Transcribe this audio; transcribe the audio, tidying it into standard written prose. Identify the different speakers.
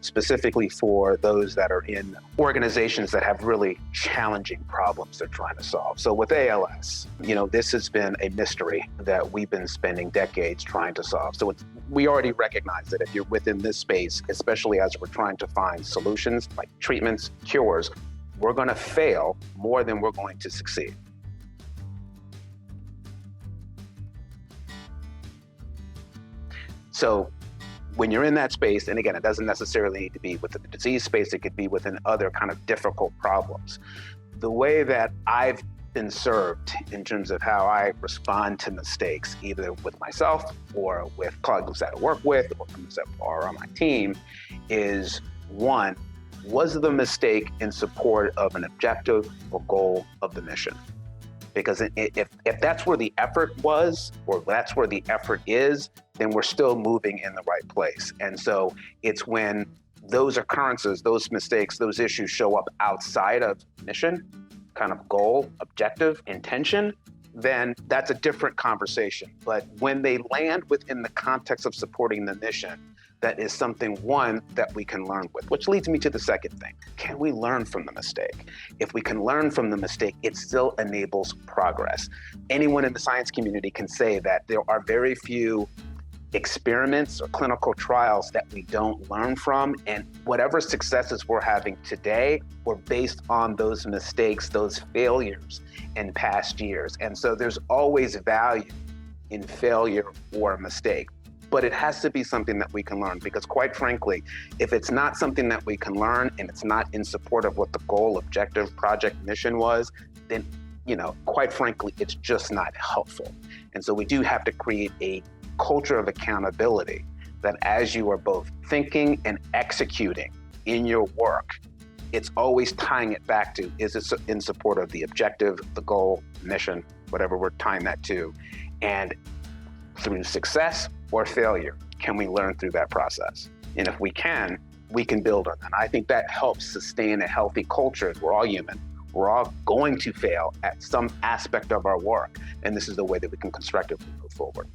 Speaker 1: specifically for those that are in organizations that have really challenging problems they're trying to solve. So with ALS, this has been a mystery that we've been spending decades trying to solve. So we already recognize that if you're within this space, especially as we're trying to find solutions like treatments, cures, we're going to fail more than we're going to succeed. So when you're in that space, and again, it doesn't necessarily need to be within the disease space, it could be within other kind of difficult problems. The way that I've been served in terms of how I respond to mistakes, either with myself or with colleagues that I work with or colleagues that are on my team, is one, was the mistake in support of an objective or goal of the mission? Because if that's where the effort was, or that's where the effort is, then we're still moving in the right place. And so it's when those occurrences, those mistakes, those issues show up outside of mission, kind of goal, objective, intention, then that's a different conversation. But when they land within the context of supporting the mission, that is something, one, that we can learn with, which leads me to the second thing. Can we learn from the mistake? If we can learn from the mistake, it still enables progress. Anyone in the science community can say that there are very few experiments or clinical trials that we don't learn from, and whatever successes we're having today were based on those mistakes, those failures in past years. And so there's always value in failure or a mistake. But it has to be something that we can learn, because quite frankly, if it's not something that we can learn and it's not in support of what the goal, objective, project, mission was, then, quite frankly, it's just not helpful. And so we do have to create a culture of accountability that as you are both thinking and executing in your work, it's always tying it back to, is it in support of the objective, the goal, mission, whatever we're tying that to, and through success or failure, can we learn through that process? And if we can build on that. I think that helps sustain a healthy culture. We're all human. We're all going to fail at some aspect of our work. And this is the way that we can constructively move forward.